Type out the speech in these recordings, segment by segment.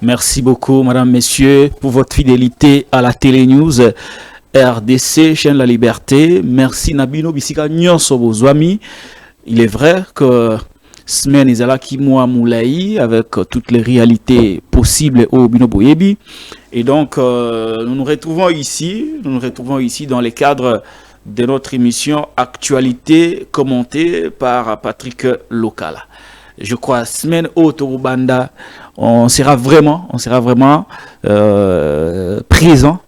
Merci beaucoup, madame, messieurs, pour votre fidélité à la Télé News RDC, chaîne La Liberté. Merci, Nabino Bisika Nyonso Bozwami. Il est vrai que semaine Izala Kimwa Moulaï, avec toutes les réalités possibles au Bino Boyebi. Et donc, nous nous retrouvons ici dans le cadre de notre émission Actualité commentée par Patrick Lokala. Je crois, semaine haute au Banda, on sera vraiment présent.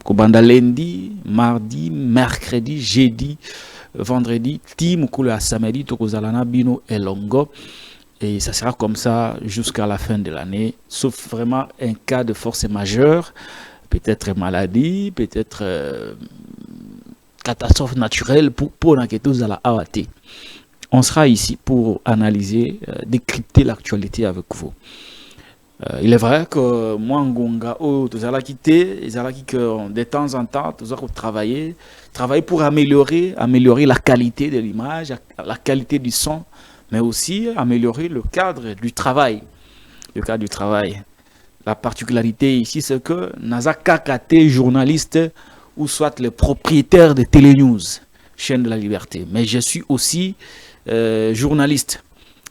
Kobanda lundi, mardi, mercredi, jeudi, vendredi, team Kula samedi, Tokozalana, Bino et Longo. Et ça sera comme ça jusqu'à la fin de l'année, sauf vraiment un cas de force majeure, peut-être maladie, peut-être catastrophe naturelle pour l'enquêteuse à la AAT. On sera ici pour analyser, décrypter l'actualité avec vous. Il est vrai que moi, Ngonga, tous allons quitter, de temps en temps, tous allons travailler pour améliorer la qualité de l'image, la qualité du son, mais aussi améliorer le cadre du travail. La particularité ici, c'est que Naza Kakate, journaliste, ou soit le propriétaire de Télé News, chaîne de la Liberté. Mais je suis aussi journaliste.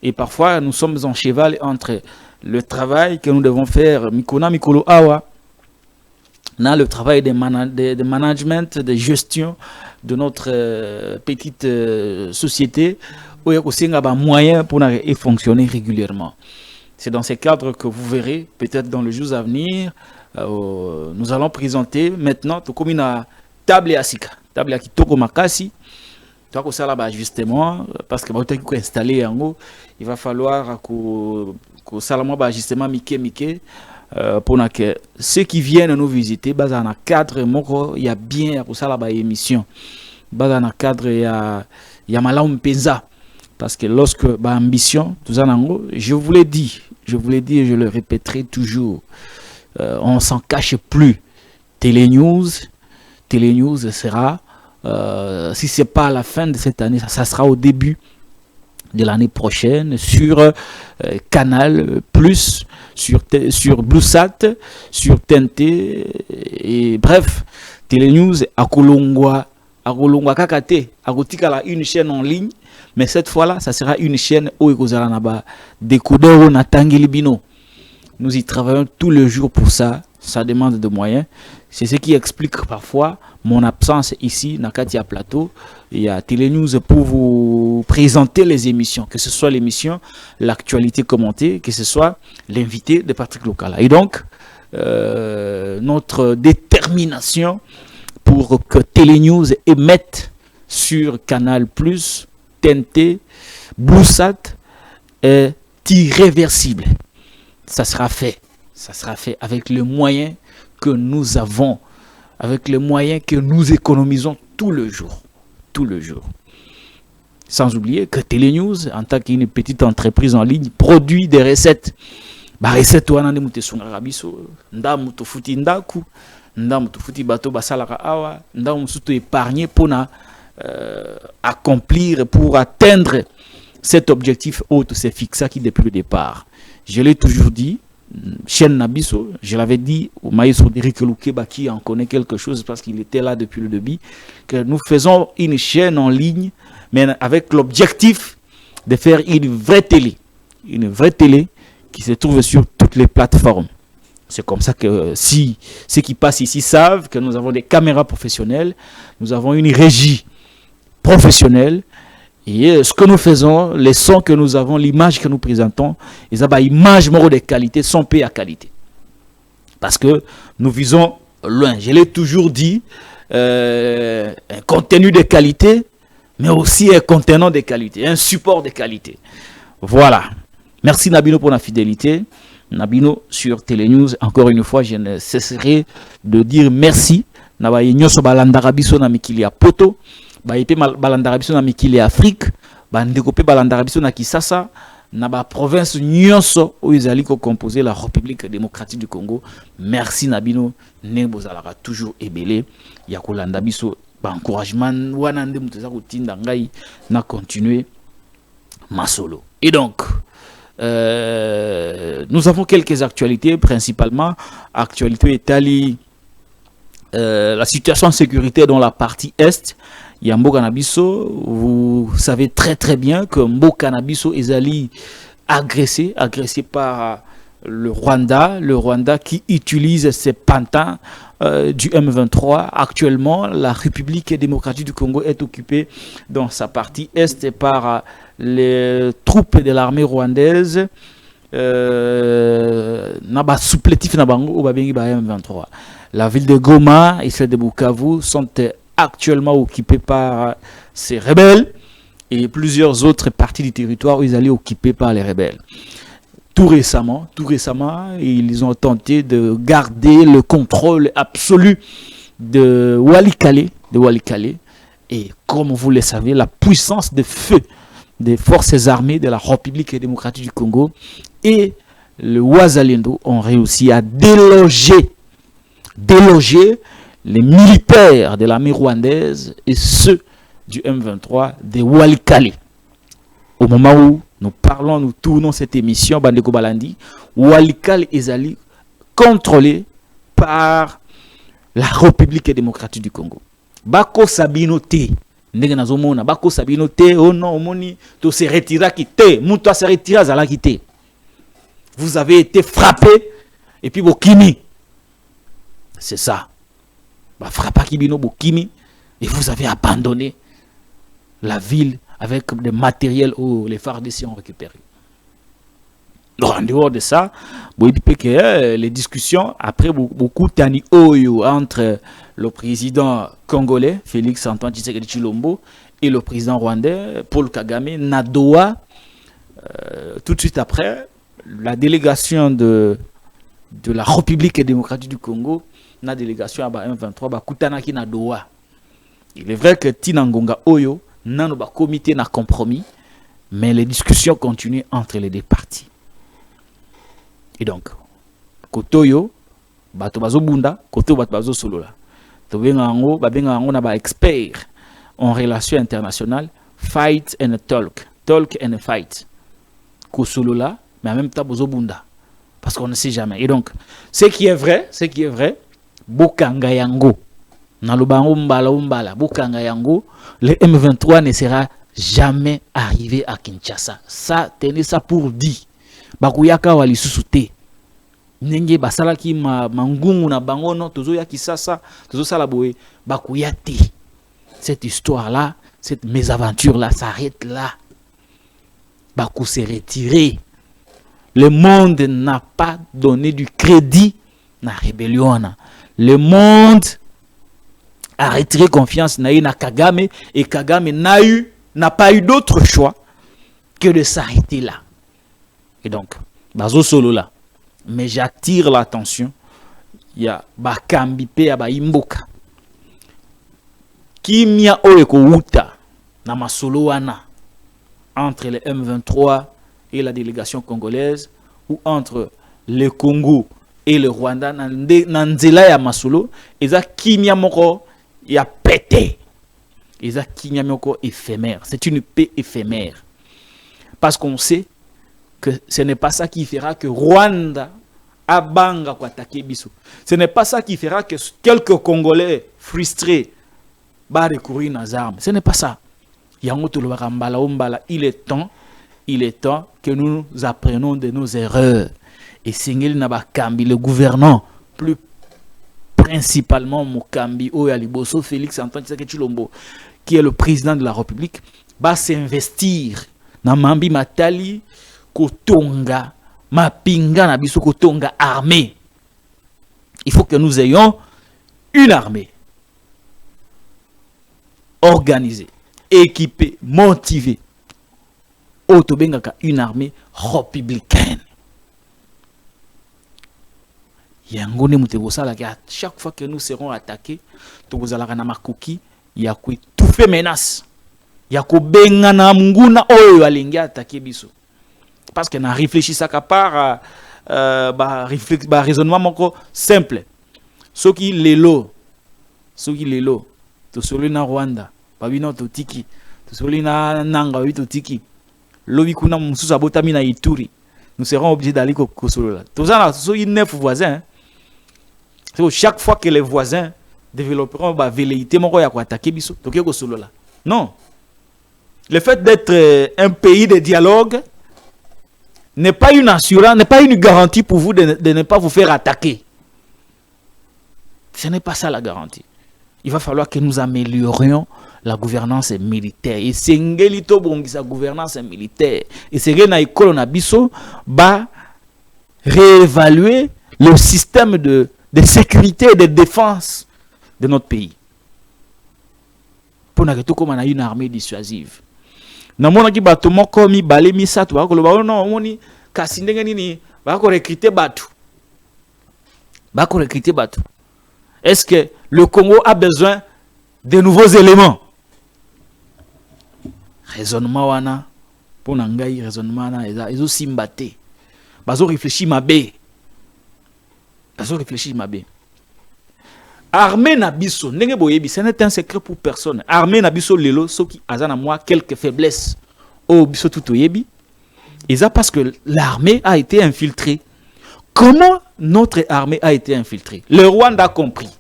Et parfois, nous sommes en cheval entre le travail que nous devons faire, Mikona Mikolo Awa, le travail de management, de gestion de notre petite société, où il y a aussi un moyen pour fonctionner régulièrement. C'est dans ces cadres que vous verrez, peut-être dans les jours à venir, nous allons présenter maintenant, comme une table asika, table à Kitoko Makasi. Donc ça là justement parce que tu as installé en haut, il va falloir que ça là justement mike pour que ceux qui viennent nous visiter dans un cadre il y a bien pour ça là émission dans un cadre il y a malaum penza parce que lorsque ambition tout ça je vous l'ai dit et je le répéterai toujours, on s'en cache plus. Télé News sera si ce n'est pas à la fin de cette année, ça sera au début de l'année prochaine sur Canal+, sur Bluesat, sur TNT, et bref, Télé News à Kolongwa Kakate, à Gotikala, une chaîne en ligne, mais cette fois-là, ça sera une chaîne où Ekozalanaba, Décodeur Natangeli Bino. Nous y travaillons tous les jours pour ça. Ça demande de moyens. C'est ce qui explique parfois mon absence ici, Nakatia Plateau. Il y a Télé News pour vous présenter les émissions, que ce soit l'émission, l'actualité commentée, que ce soit l'invité de Patrick Lokala. Et donc, notre détermination pour que Télé News émette sur Canal+, TNT, Bluesat est irréversible. Ça sera fait avec les moyens que nous avons, avec les moyens que nous économisons tout le jour. Sans oublier que Télé News, en tant qu'une petite entreprise en ligne, produit des recettes. Recettes wana mute sunga biso, ndamu to futi ndaku, ndamu to futi bato basalaka awa, ndamu suto épargner pour accomplir, pour atteindre cet objectif haut, c'est fixé qui depuis le départ. Je l'ai toujours dit, chaîne Nabiso, je l'avais dit au maïso d'Eric Loukeba qui en connaît quelque chose parce qu'il était là depuis le début, que nous faisons une chaîne en ligne, mais avec l'objectif de faire une vraie télé qui se trouve sur toutes les plateformes. C'est comme ça que si ceux qui passent ici savent que nous avons des caméras professionnelles, nous avons une régie professionnelle. Et ce que nous faisons, les sons que nous avons, l'image que nous présentons, ils ont une image de qualité, son pays à qualité. Parce que nous visons loin. Je l'ai toujours dit, un contenu de qualité, mais aussi un contenant de qualité, un support de qualité. Voilà. Merci Nabino pour la fidélité. Nabino sur Télé News. Encore une fois, je ne cesserai de dire merci. Nabaye nyoso balandara biso na mikili ya poto. Bayepe balandara biso na mikili Afrique, bandeko balandara biso na Kisasa, na ba province nyonso où ils allaient composer la République démocratique du Congo. Merci Nabino, nebo zalara toujours ebelé, ya kolanda biso ba encouragement wana ndemu teza kotinda ngai na continuer ma solo. Et donc Nous avons quelques actualités, principalement actualité Italie, la situation sécuritaire dans la partie est. Yambo Canabiso, vous savez très bien que Mbo Canabiso est allé agressé par le Rwanda qui utilise ses pantins du M23. Actuellement, la République démocratique du Congo est occupée dans sa partie est par les troupes de l'armée rwandaise. M23. La ville de Goma et celle de Bukavu sont actuellement occupés par ces rebelles et plusieurs autres parties du territoire où ils allaient occupés par les rebelles. Tout récemment, ils ont tenté de garder le contrôle absolu de Walikale. Et comme vous le savez, la puissance de feu des forces armées de la République démocratique du Congo et le Wazalendo ont réussi à déloger les militaires de l'armée rwandaise et ceux du M23 de Walikale. Au moment où nous parlons, nous tournons cette émission, Bandeko Balandi, Walikale est allé contrôlé par la République démocratique du Congo. Bako Sabinote, Bako Sabinote, oh non, Omoni, to se retira quitté, Mouta se retira Zala quitté. Vous avez été frappé et puis Bokimi. C'est ça. Frappa Kibino Bokimi et vous avez abandonné la ville avec des matériels où les FARDC ont récupéré. En dehors de ça, les discussions, après beaucoup tani oyo entre le président congolais, Félix Antoine Tshisekedi Tshilombo, et le président rwandais, Paul Kagame, Nadoa, tout de suite après, la délégation de la République démocratique du Congo, la délégation à M23, Kutanaki Nadoa. Il est vrai que Tinangonga Oyo, n'a pas comité n'a compromis, mais les discussions continuent entre les deux parties. Et donc, Kotoyo, bato bazo bunda, Koto bato bazo solola. Tobengango, babengango na ba expert en relations internationales, fight and talk and fight. Kosolola, mais en même temps bazo bunda, parce qu'on ne sait jamais. Et donc, ce qui est vrai, Bokanga yango. Nalobango mbala, Bokanga yango, le M23 ne sera jamais arrivé à Kinshasa. Ça, tenez ça pour dire. Bakuyaka wali susute. Nenge basalaki mangungu na bangono, tozo ya kisasa, tozo salaboé. Bakuyate. Cette histoire-là, cette mésaventure-là s'arrête là. Bakou s'est retiré. Le monde n'a pas donné du crédit na rébellion. Le monde a retiré confiance na Kagame et Kagame n'a pas eu d'autre choix que de s'arrêter là. Et donc, bazo solo là. Mais j'attire l'attention. Il y a Bakambi pe ya Imboka. Kimia oyeko wuta na masolo wana entre le M23 et la délégation congolaise ou entre le Congo et le Rwanda nanzela ya masolo eza kimia moko ya pété. Eza kimia moko éphémère. C'est une paix éphémère. Parce qu'on sait que ce n'est pas ça qui fera que Rwanda a banga kwa attaquer biso. Ce n'est pas ça qui fera que quelques Congolais frustrés va recourir aux armes. Ce n'est pas ça. Il est temps que nous apprenions de nos erreurs. Et Singel Nabakambi, le gouvernant, plus principalement Mokambi Oyaliboso, Félix Antoine Tshisekedi Tshilombo, qui est le président de la République, va s'investir dans Mambi Matali, Kotonga, Mapinga, Nabiso Kotonga, armée. Il faut que nous ayons une armée organisée, équipée, motivée. Autobengaka, une armée républicaine. Yangone Mutebosala, à chaque fois que nous serons attaqués, Tobozalaka na makoki, yakou tout fait menace. Yakou bengana munguna oyo alingi attaquer biso. Parce qu'on a réfléchi ça qu'à part raisonnement moko simple. Ce qui lelo, to soli na Rwanda, babino to tiki, to soli na Nanga to tiki. Lobi kuna mususa botami na Ituri, nous serons obligés d'aller au solo. Tout ça, il y a 9 voisins. Hein. Chaque fois que les voisins développeront la velléité, ils vont attaquer au solo. Non. Le fait d'être un pays de dialogue n'est pas une assurance, n'est pas une garantie pour vous de ne pas vous faire attaquer. Ce n'est pas ça la garantie. Il va falloir que nous améliorions la gouvernance militaire. Et c'est sa gouvernance militaire. Et c'est que l'école Nabiso va réévaluer le système de sécurité et de défense de notre pays. Pour que comme on a une armée dissuasive. Na mona ki bato moko mi balé mi sato ba ko lo ba no moni kasi ndenge nini ba ko recruter bato. Ba ko recruter bato. Est-ce que le Congo a besoin de nouveaux éléments? Raisonnement wana pour nangai raisonnement na ezo simbate. Bazo réfléchir mabe. Bazo réfléchir mabe. Armée Nabiso, ce n'est un secret pour personne. Armée Nabiso lelo, ceux qui azana moi quelques faiblesses. Oh, biso tout yebi. Et ça parce que l'armée a été infiltrée. Comment notre armée a été infiltrée? Le Rwanda a compris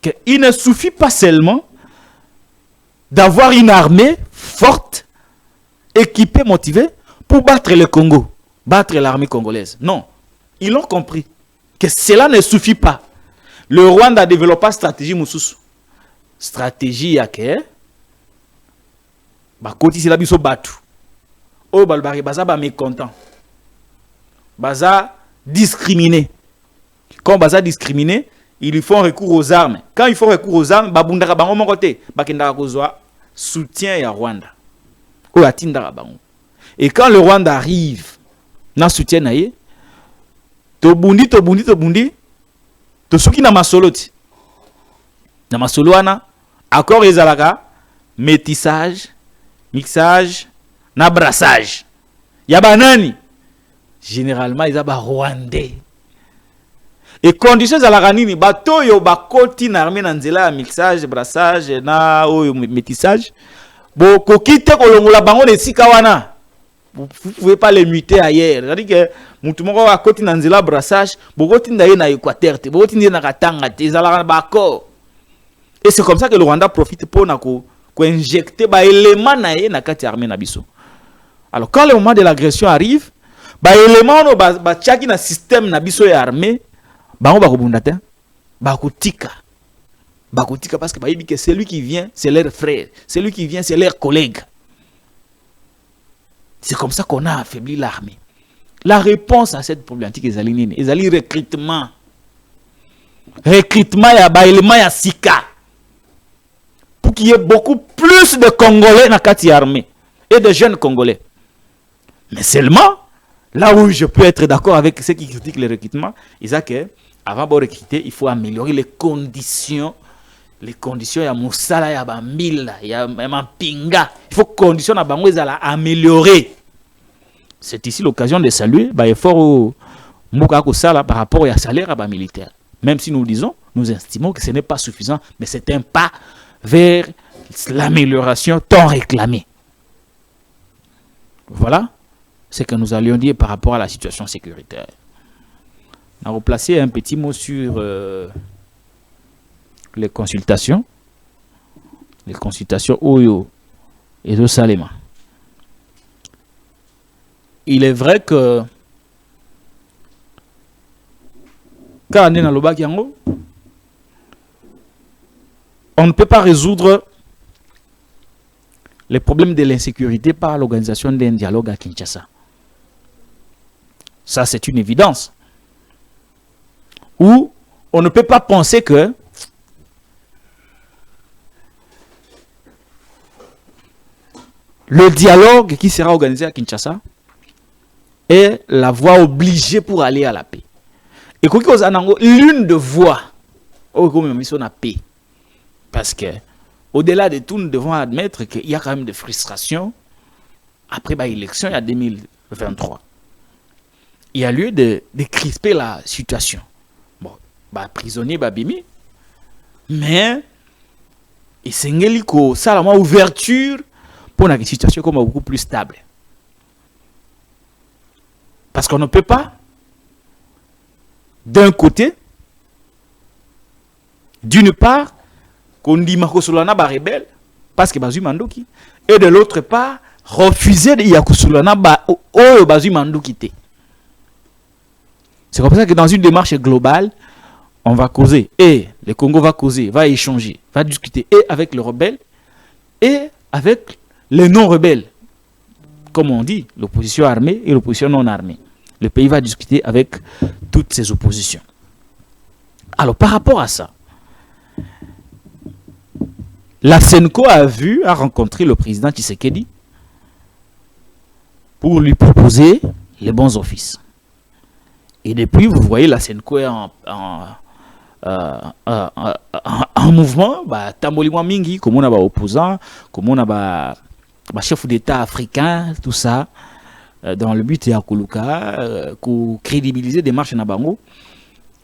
qu'il ne suffit pas seulement d'avoir une armée forte, équipée, motivée pour battre le Congo, battre l'armée congolaise. Non, ils ont compris que cela ne suffit pas. Le Rwanda a développé une stratégie moussous. Stratégie yake. Ba koti sila biso batu. O balbari baza ba mécontent. Baza discriminé. Quand baza discriminé, ils font recours aux armes. Quand ils font recours aux armes, babundaka bango mon côté, bakendaka kozwa soutien ya Rwanda. O atindaka bango. Et quand le Rwanda arrive, na soutien na ye, tobundi to soki na masolo ti na masolo wana accord ezalaka métissage mixage na brassage ya banani généralement ils ba rwandais et conditions ezalaka nini bato yo bakoti na armée na nzela ya mixage brassage na oyo métissage bo kokite kolongola bango de sika wana. Vous ne pouvez pas les muter ailleurs. C'est-à-dire que mutu moko a koti na nzela brassage, bokoti ndaye na Équateur, bokoti ndaye na Katanga, ezalaka bako. Et c'est comme ça que le Rwanda profite pour injecter ba élément naye na kati armée na biso. Alors quand le moment de l'agression arrive, ba élément no ba tchaki na système na biso ya armée, bango ba kobunda te, ba kotika. Ba kotika parce que ba yebi que celui qui vient, c'est leur frère, celui qui vient, c'est leur collègue. C'est comme ça qu'on a affaibli l'armée. La réponse à cette problématique est le recrutement. Recrutement, il y a un élément, il y a Sika. Pour qu'il y ait beaucoup plus de Congolais dans la armée et de jeunes Congolais. Mais seulement, là où je peux être d'accord avec ceux qui critiquent le recrutement, ils disent qu'avant de recruter, il faut améliorer les conditions. Les conditions, il y a Moussala, il y a Bambila, il y a Pinga. Il faut que les conditions soient améliorées. C'est ici l'occasion de saluer l'effort au Moukakosala par rapport au salaire à militaire. Même si nous disons, nous estimons que ce n'est pas suffisant, mais c'est un pas vers l'amélioration tant réclamée. Voilà ce que nous allions dire par rapport à la situation sécuritaire. On a replacé un petit mot sur les consultations. Les consultations Oyo et de Salema. Il est vrai que quand on est dans le bac, on ne peut pas résoudre les problèmes de l'insécurité par l'organisation d'un dialogue à Kinshasa. Ça, c'est une évidence. Ou on ne peut pas penser que le dialogue qui sera organisé à Kinshasa est la voie obligée pour aller à la paix. Et quand on a l'une de voies on a paix. Parce que au-delà de tout, nous devons admettre qu'il y a quand même des frustrations après l'élection, il y a 2023. Il y a lieu de crisper la situation. Bon, prisonnier, bimi, mais il s'engage que ça la ouverture pour une situation comme beaucoup plus stable. Parce qu'on ne peut pas, d'un côté, d'une part, qu'on dit Makosolana ba rebelle, parce que Bazu Mandoki, et de l'autre part, refuser de Yakusulana ba Bazu Mandoki. C'est comme ça que dans une démarche globale, on va causer, et le Congo va causer, va échanger, va discuter, et avec les rebelles, et avec les non-rebelles. Comme on dit, l'opposition armée et l'opposition non armée. Le pays va discuter avec toutes ces oppositions. Alors, par rapport à ça, la Senko a rencontré le président Tshisekedi pour lui proposer les bons offices. Et depuis, vous voyez, la Senko est en mouvement. Tambolimwa mingi, comme on a opposant, comme on a chef d'État africain, tout ça, dans le but de crédibiliser des marches nabango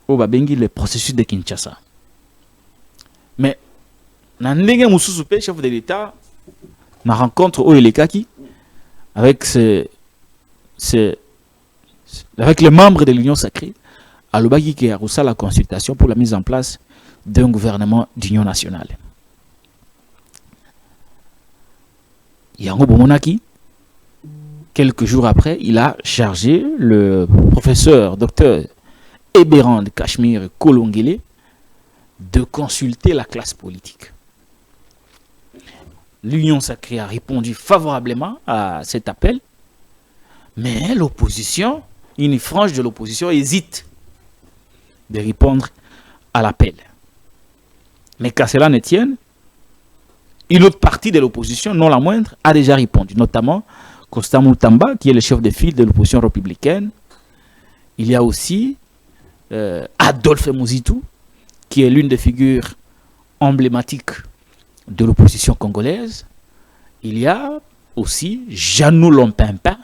au babengi le processus de Kinshasa. Mais Nandenge Moussousoupe, chef de l'État, na rencontre au Elekaki avec avec les membres de l'Union sacrée, à l'Obagi qui a reçu la consultation pour la mise en place d'un gouvernement d'union nationale. Yango Bomonaki, quelques jours après, il a chargé le professeur Dr Eberand Cachemire Kolongele de consulter la classe politique. L'Union sacrée a répondu favorablement à cet appel, mais l'opposition, une frange de l'opposition hésite de répondre à l'appel. Mais qu'à cela ne tienne, une autre partie de l'opposition, non la moindre, a déjà répondu, notamment Costa Moutamba, qui est le chef de file de l'opposition républicaine. Il y a aussi Adolphe Mouzitou, qui est l'une des figures emblématiques de l'opposition congolaise. Il y a aussi Janou Lompimpa,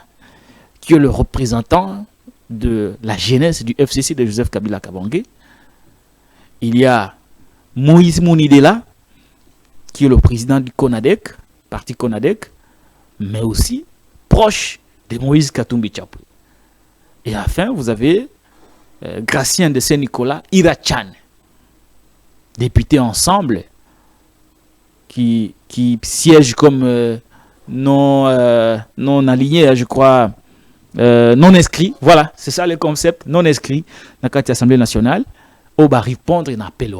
qui est le représentant de la jeunesse du FCC de Joseph Kabila Kabange. Il y a Moïse Mounidela, qui est le président du CONADEC, parti CONADEC, mais aussi proche de Moïse Katumbi Tchapou. Et enfin, vous avez Gracien de Saint-Nicolas, Irachan, député ensemble, qui siège comme non aligné, je crois, non inscrit. Voilà, c'est ça le concept, non inscrit dans l'Assemblée nationale. On va répondre à un appel.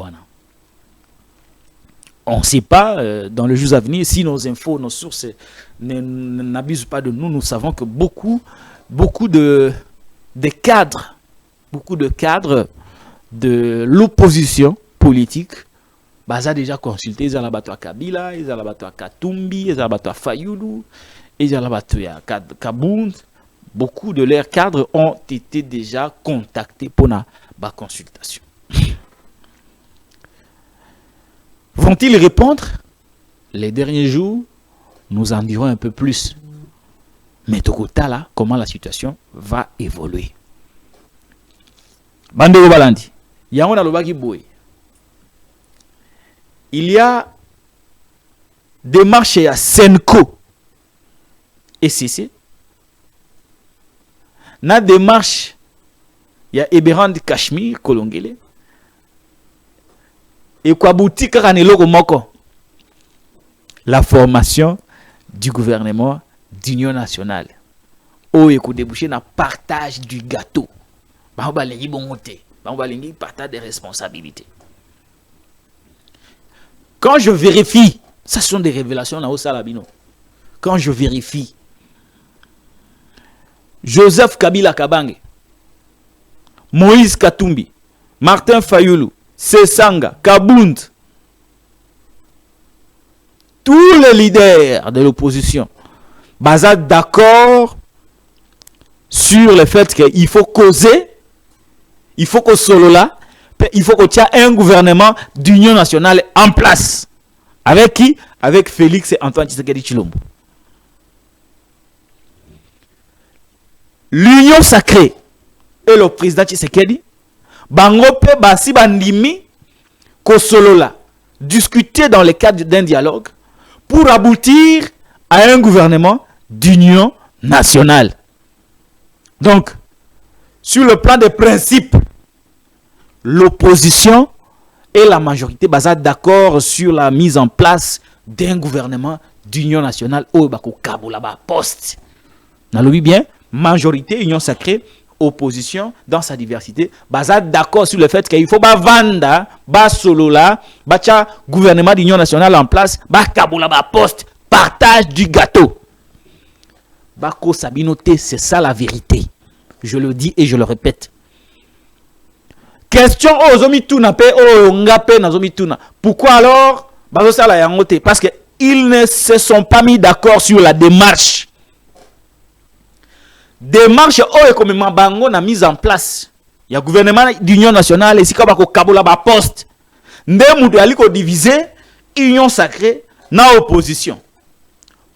On ne sait pas, dans les jours à venir, si nos infos, nos sources n'abusent pas de nous. Nous savons que beaucoup de cadres de l'opposition politique, ils ont déjà consulté. Ils ont la Kabila, ils ont la Katumbi, ils ont la Fayoulou, ils ont la Kabound. Beaucoup de leurs cadres ont été déjà contactés pour la consultation. Vont-ils répondre? Les derniers jours, nous en dirons un peu plus. Mais Tokota là, comment la situation va évoluer. Bandego Balandi, Yangona Lobaki Boy. Il y a des marches à Senko et CC. Na démarche, il y a Eberand Cachemire Kolongele. Et quoi boutique la formation du gouvernement d'union nationale. Oh, et qu'on débouche na partage du gâteau. On va partage des responsabilités. Quand je vérifie, ça sont des révélations là au Salabino. Quand je vérifie, Joseph Kabila Kabange, Moïse Katumbi, Martin Fayoulou, Sesanga, Kabound, tous les leaders de l'opposition basent d'accord sur le fait qu'il faut causer, il faut que solo là, il faut qu'il y ait un gouvernement d'union nationale en place. Avec qui? Avec Félix et Antoine Tshisekedi Tshilombo. L'union sacrée et le président Tshisekedi, Bangope Basi Bandimi, Kosolola, discuter dans le cadre d'un dialogue pour aboutir à un gouvernement d'union nationale. Donc, sur le plan des principes, l'opposition et la majorité basent d'accord sur la mise en place d'un gouvernement d'union nationale au Kaboulaba poste. Nalobi bien, majorité, union sacrée, opposition dans sa diversité, basé d'accord sur le fait qu'il faut vendre, solo là, gouvernement d'union nationale en place, Kaboulaba poste, partage du gâteau. Bako Sabinoté, c'est ça la vérité. Je le dis et je le répète. Question aux Zomituna, pourquoi alors parce qu'ils ne se sont pas mis d'accord sur la démarche. Démarche comme Mabango n'a mise en place. Il y a gouvernement d'union nationale et si Kabako Kabola ba poste. Ndemou aliko diviser union sacrée na opposition.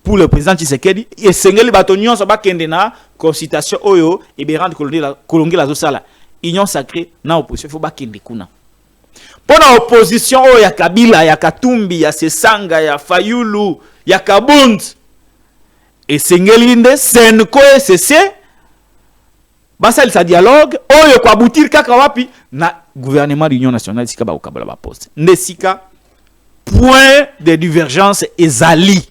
Pour le président Tshisekedi, et Sengeli Batonion sa ba kende na consultation oyo et be rendre kolongi la zosala. Union sacrée na opposition faut ba kende kuna. Pour la opposition oyo ya Kabila, ya Katumbi, ya Sesanga, ya Fayulu, ya Kabund. Et Sengelinde, Senko et CC, basal sa dialogue, oyo kwa boutir kaka wapi na gouvernement d'union nationale sika ba okabala ba poste. Nesika point de divergence ezali.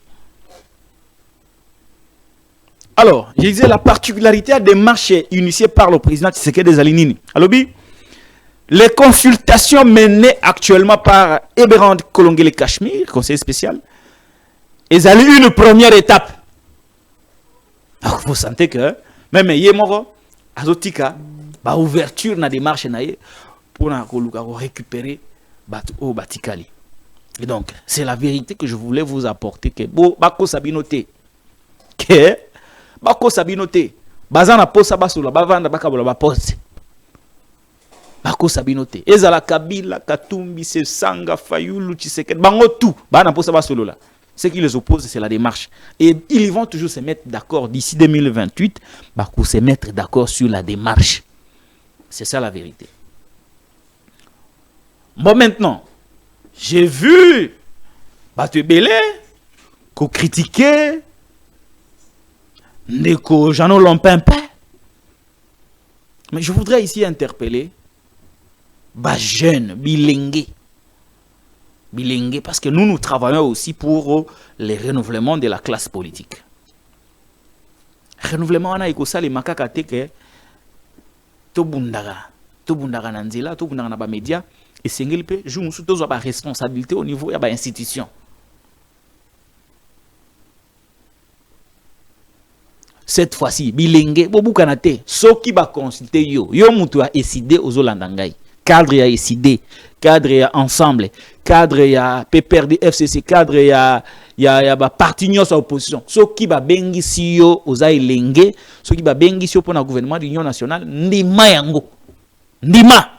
Alors, je disais la particularité des marches initiées par le président Tshisekedi des Alinini. Alobi, les consultations menées actuellement par Eberand Kolongele Cachemire, conseiller spécial, ezali une première étape. Alors, vous sentez que même Yemoro, Azotika, ba ouverture na démarche naie pour récupérer au Batikali. Et donc, c'est la vérité que je voulais vous apporter que Bako Sabinoté que Bako Sabinoté bazana posa basula bavanda bakabola ba poste. Bako Sabinoté ezala Kabila, Katumbi, Sesanga, Fayulu, Tshisekedi bango tout bana posa basolo là. Ce qui les oppose, c'est la démarche. Et ils vont toujours se mettre d'accord. D'ici 2028, pour se mettre d'accord sur la démarche. C'est ça la vérité. Bon, maintenant, j'ai vu Batebele, qu'on critiquait, Neko Jano Lompimpe. Mais je voudrais ici interpeller jeune, bilingue. Bilingue, parce que nous travaillons aussi pour le renouvellement de la classe politique. Renouvellement, on a écouté les macaques que tout bundara nanzela, tout bundara na ba média et singelipe joue sous tous ba responsabilité au niveau de ba institution. Cette fois-ci, bilingue, bobu kanate, so qui va consulter yo mutu a décidé aux Olandangai. Cadre a décidé, cadre ensemble, cadre ya PPRD FCC, cadre ya ba parti nyos opposition. So qui ba bengi si yo oza elenge, so qui ba bengi si yo pour le gouvernement de l'Union nationale, ndima yango. Ndima.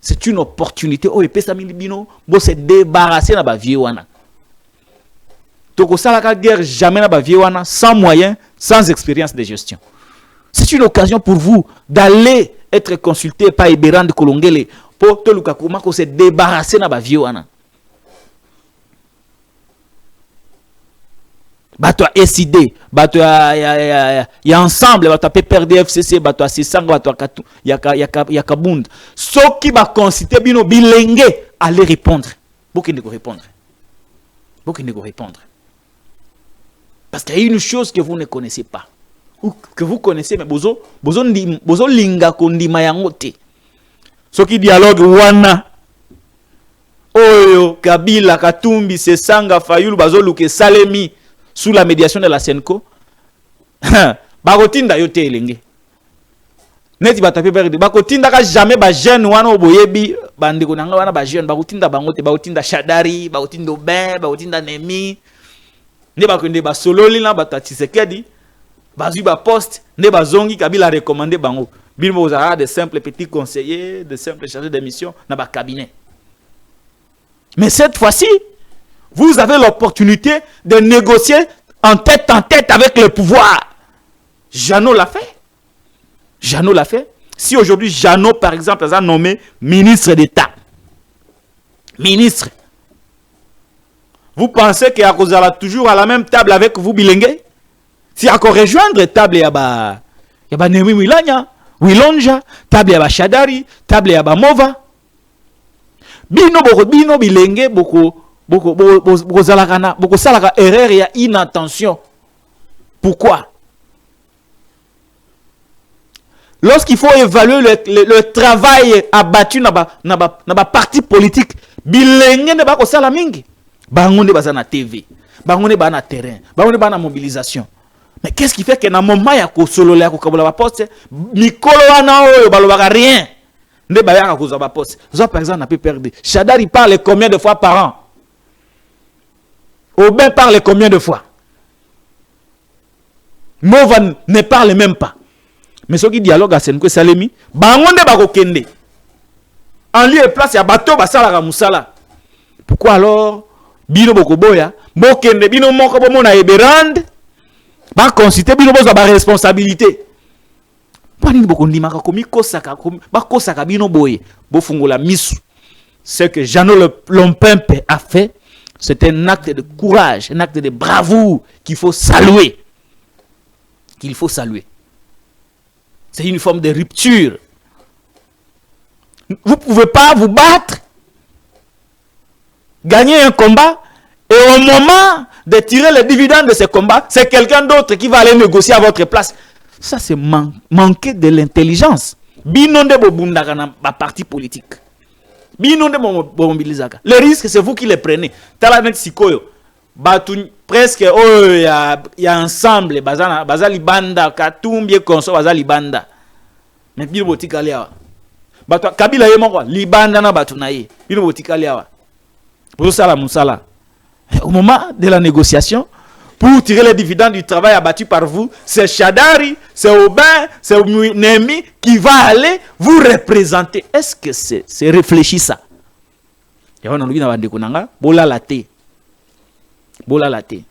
C'est une opportunité oh epesa milibino bo se débarrasser na ba vieux wana. Toko salaka guerre jamais na ba vieux wana sans moyens, sans expérience de gestion. C'est une occasion pour vous d'aller être consulté par Eberand Kolongele pour te lukakuma ko se débarrasser na ba vieux wana. Bato a SID, bato ya ensemble, bato a PPRD FCC, bato a Sesang, bato a Katu, ya Kabund. Ceux qui va consulter bino bilenge allez répondre. Beaucoup ne répondre. Parce qu'il y a une chose que vous ne connaissez pas. Ou que vous connaissez, mais bozo linga kondima yangote. Ceux qui dialogue wana. Oyo, Kabila, Katumbi, Sesanga, Fayulu, bazo luke Salemi, sous la médiation de la Senko. Barotinda yote elenge. Neti batape perde. Bakotinda ka jamais ba jeune wana oboyebi bandeko nanga wana ba jeune bakotinda bangote bakotinda Shadari, bakotinda Oben, bakotinda Nemi. Ne bakonde ba sololi na Tshisekedi. Bazui ba poste, ne bazongi Kabila recommandé bango. Bilmo ozara de simples petits conseillers, de simples chargés de mission na ba cabinet. Mais cette fois-ci, vous avez l'opportunité de négocier en tête avec le pouvoir. Jeannot l'a fait. Si aujourd'hui Jeannot, par exemple, a nommé ministre d'État. Ministre. Vous pensez qu'il y a toujours à la même table avec vous, bilingue? Si encore rejoindre table, Ya ba Nemi Wilanya, Wilonja, table ya ba Shadari, table ya ba Mova. Bino bilenge boko zalakana, boko salaka erreur ya inattention. Pourquoi? Lorsqu'il faut évaluer le travail abattu na ba parti politique, bilenge ne ba ko sala mingi. Bangonde baza na TV, bangonde ba na terrain, bangonde ba na mobilisation. Mais qu'est-ce qui fait que na moment ya ko solo ya ko kabola ba poste, mikolo wana oyo balobaka rien. Nde ba ya ko za ba poste. Zo par exemple na peut perdre. Shadari parle combien de fois par an? Aubin parle combien de fois? Mova ne parle même pas. Mais ceux qui dialoguent à Senko Salemi, bangonde ba ko kende. En lieu et place ya bateau basala ka musala. Pourquoi alors bino boko boya, bokende bino moko bomona eberande? Ba consulter bino boza ba responsabilité. Pani boko ndimaka komi kosaka ba kosaka bino boye, bo fungola misu. Ce que Jeannot Lompempe a fait, c'est un acte de courage, un acte de bravoure qu'il faut saluer. Qu'il faut saluer. C'est une forme de rupture. Vous ne pouvez pas vous battre, gagner un combat, et au moment de tirer les dividendes de ce combat, c'est quelqu'un d'autre qui va aller négocier à votre place. Ça, c'est manquer de l'intelligence. Binonde bobundaka na ba parti politique. Binonde mobilisaka. Le risque, c'est vous qui le prenez. Talanet sikoyo. Presque oh ya ensemble bazali banda katumbi konso bazali banda. Mais bino botikali awa. Bato Kabila ye moko libanda na bato na ye. Bino botikali awa. Pour ça la musala. Au moment de la négociation, pour tirer les dividendes du travail abattu par vous, c'est Shadari, c'est Aubin, c'est Nemi qui va aller vous représenter. Est-ce que c'est réfléchi ça? Bola laté.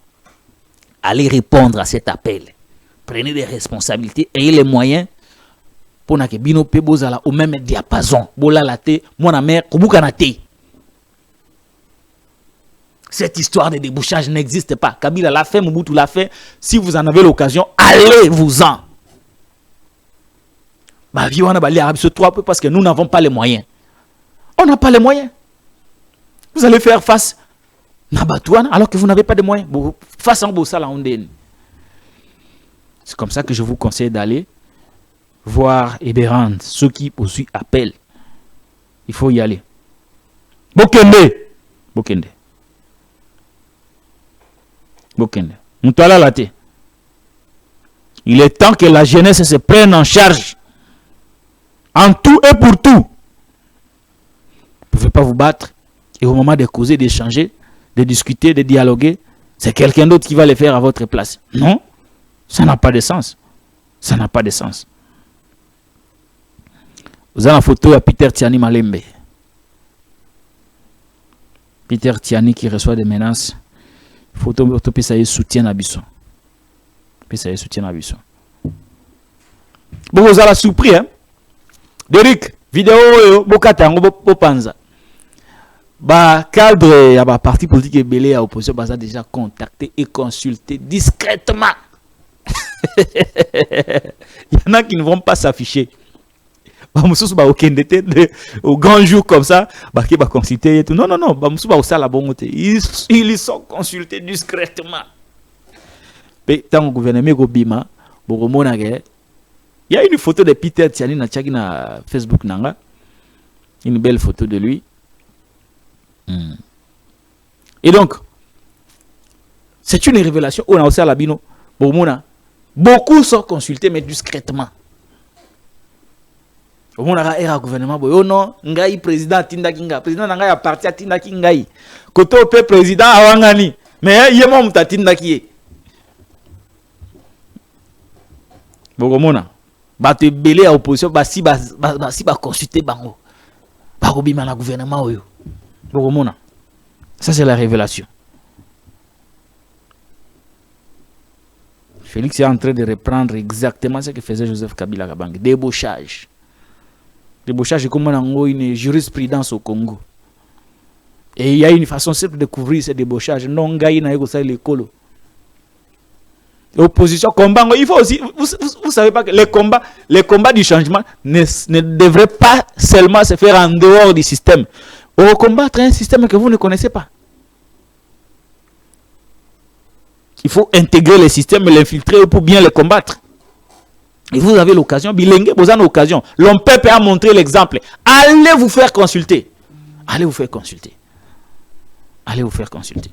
Allez répondre à cet appel. Prenez des responsabilités, ayez les moyens pour que bino pe bozala au même diapason. Bola laté, mon mère, kubukanate. Cette histoire de débouchage n'existe pas. Kabila l'a fait, Mobutu l'a fait. Si vous en avez l'occasion, allez-vous-en. Parce que nous n'avons pas les moyens. On n'a pas les moyens. Vous allez faire face Nabatouane alors que vous n'avez pas de moyens. Face en Bossa la Ondene. C'est comme ça que je vous conseille d'aller voir Eberand, ceux qui aussi appellent. Il faut y aller. Bokende. Il est temps que la jeunesse se prenne en charge. En tout et pour tout. Vous ne pouvez pas vous battre. Et au moment de causer, d'échanger, de discuter, de dialoguer, c'est quelqu'un d'autre qui va le faire à votre place. Non, ça n'a pas de sens. Ça n'a pas de sens. Vous avez la photo de Peter Tiani Malembe. Peter Tiani qui reçoit des menaces. Photo de ça soutien à Bisson. Ça soutien à Bisson. Bon, vous avez surpris, hein? Derek, vidéo, Bokatango, Bopanza. Bah, cadre, ya ba parti politique et belé à opposition, bah, ça déjà contacté et consulté discrètement. Il y en a qui ne vont pas s'afficher. Bah, monsieur, bah, au grand jour comme ça, bah, qui va consulter et tout. Non, bah, monsieur, bah, au sala bon côté. Ils sont consultés discrètement. Mais, tant que gouvernement Gobima, il y a une photo de Peter Tiani na Facebook nanga. Une belle photo de lui. Et donc, c'est une révélation. On a aussi à la bino. Beaucoup sont consultés, mais discrètement. Au moins, il y a un gouvernement. Oh non, ngai président Tinda Kinga. Président ngai a parti à Tinda Kingai. Koto pe président Awangani. Mais il y a mon Tinda qui Bogomona. Ba te belé à opposition. Ba si ba consulter bango. Ba robima na gouvernement oyo. Ça c'est la révélation. Félix est en train de reprendre exactement ce que faisait Joseph Kabila Kabang. Débauchage. Débauchage est comme une jurisprudence au Congo. Et il y a une façon simple de couvrir ce débauchage. Non, gaï na ego sa l'école. Opposition, combat. Il faut aussi, vous savez pas que les combats du changement ne devraient pas seulement se faire en dehors du système. Au combattre un système que vous ne connaissez pas. Il faut intégrer le système et l'infiltrer pour bien le combattre. Et vous avez l'occasion, bilingue, vous avez l'occasion. L'homme peuple a montré l'exemple. Allez vous faire consulter. Allez vous faire consulter. Allez vous faire consulter.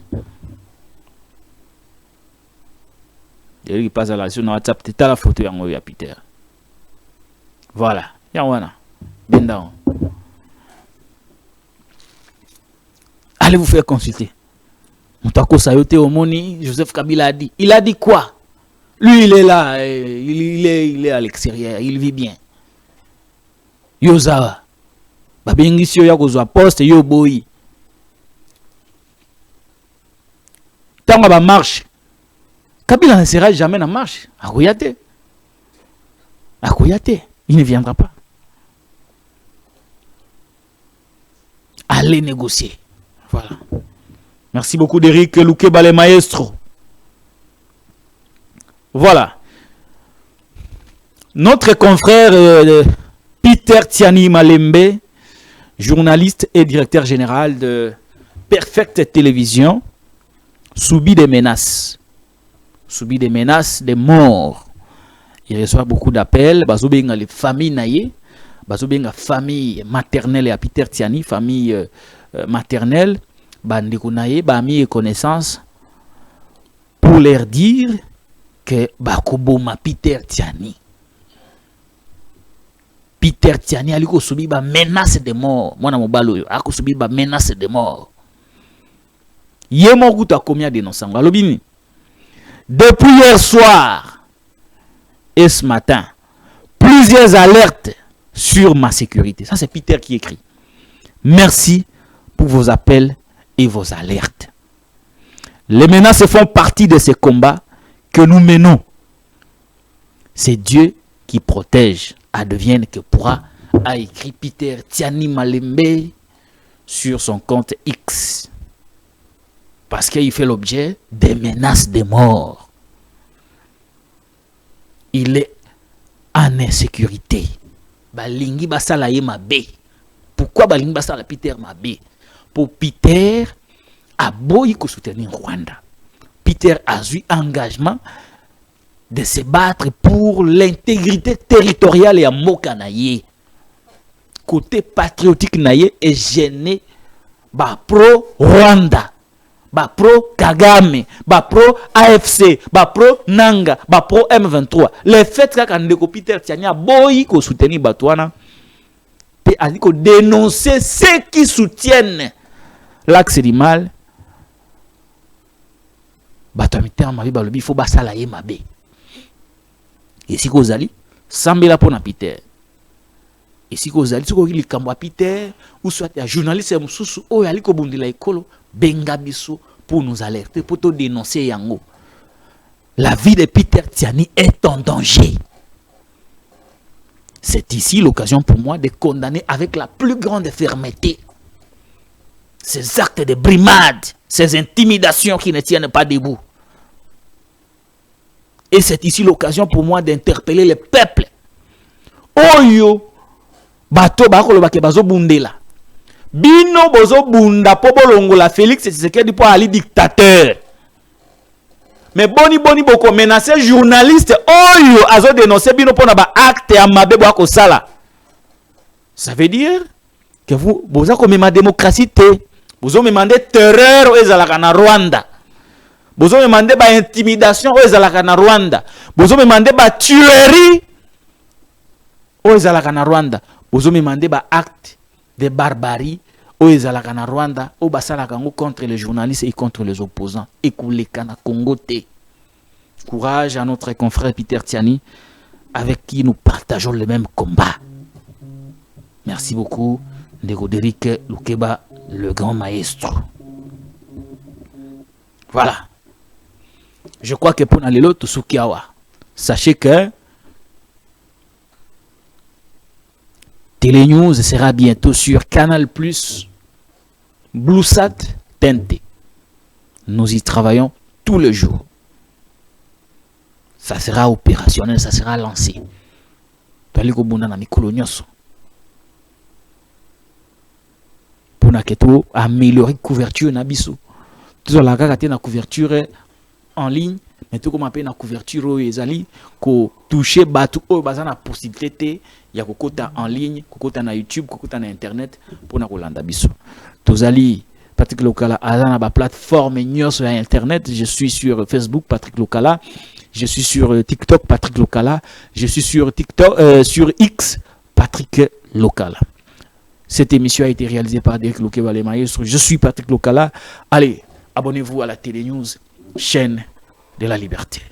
Il passe à la sur WhatsApp, tu as la photo de Peter. Voilà. Allez vous faire consulter. Moutako Sayote Omoni, Joseph Kabila a dit. Il a dit quoi? Lui, il est là, il est à l'extérieur, il vit bien. Yozawa. Babengisio yakozwa poste yo boyi. Tanga ba marche. Kabila ne sera jamais en marche. Akoyate. Akoyate. Il ne viendra pas. Allez négocier. Voilà. Merci beaucoup d'Eric Loukeba le maestro. Voilà. Notre confrère Peter Tiani Malembe, journaliste et directeur général de Perfect Télévision, subit des menaces. Subit des menaces de mort. Il reçoit beaucoup d'appels. Bazobenga les familles naïe. Bazobenga famille maternelle et Peter Tiani, famille maternelle. Bandeko naïe, bami et connaissance. Pour leur dire que Bakoboma Peter Tiani. Peter Tiani a subi ba menace de mort. Moi na mobalo a subi ba menace de mort. Yemo kuta combien dénonçant. Alobini. Depuis hier soir et ce matin, plusieurs alertes sur ma sécurité. Ça c'est Peter qui écrit. Merci pour vos appels et vos alertes. Les menaces font partie de ces combats que nous menons. C'est Dieu qui protège. Advienne que pourra, a écrit Peter Tiani Malembe sur son compte X. Parce qu'il fait l'objet des menaces de mort. Il est en insécurité. Balingi basala ye mabe. Pourquoi balingi basala Peter mabe? Pour Peter a boyi ko soutenir Rwanda. Peter a eu engagement de se battre pour l'intégrité territoriale et à Mokanaye. Côté patriotique naye est gêné ba pro Rwanda, ba pro Kagame, ba pro AFC, ba pro Nanga, ba pro M23. Le fait que quand Peter Tiani a boyi ko soutenir Batouana, pe a dit ko dénoncer ceux qui soutiennent l'axe du mal. Batamité en mabi balobi faut basala ye mabe. Et si vous allez, sambela pour Peter. Et si vous allez, si vous allez, Peter, ou soit un journaliste, ou allez ko bundila ekolo, bengabiso pour nous alerter, pour te dénoncer yango. La vie de Peter Tiani est en danger. C'est ici l'occasion pour moi de condamner avec la plus grande fermeté ces actes de brimade, ces intimidations qui ne tiennent pas debout. Et c'est ici l'occasion pour moi d'interpeller le peuple. Oyo, bato bakolo bake bazo bundela. Bino bozo bunda po bolongola Félix Tshisekedi po ali dictateur. Mais boni boko menacer journaliste oyo azo dénoncer bino po na ba acte ya mabe bo akosala. Ça veut dire que vous ako mema démocratie te. Vous avez demandé terreur aux Ezalaka na Rwanda. Vous avez demandé intimidation aux Ezalaka na Rwanda. Vous avez demandé tuerie aux Ezalaka na Rwanda. Vous avez demandé acte de barbarie aux Ezalaka na Rwanda. Au basalaka contre les journalistes et contre les opposants. Et kouleka na Congo te. Courage à notre confrère Peter Tiani avec qui nous partageons le même combat. Merci beaucoup. Ndeko Loukeba, le grand maestro. Voilà. Je crois que pour aller l'autre, sachez que Télénews sera bientôt sur Canal+, Bluesat, TNT. Nous y travaillons tous les jours. ça sera opérationnel, ça sera lancé. Pour améliorer la couverture nabiso. Tout la la couverture en ligne, mais tout comme la couverture ezali ko toucher batu o bazana possibilité ya kokota en ligne, kokota na YouTube, kokota na internet pour na kolanda biso. Tozali Patrick Lokala azana ba plateforme nyos sur internet, je suis sur Facebook Patrick Lokala, je suis sur TikTok Patrick Lokala, je suis sur sur X Patrick Lokala. Cette émission a été réalisée par Derek Lokeba le maestro. Je suis Patrick Lokala. Allez, abonnez-vous à la Télé News, chaîne de la liberté.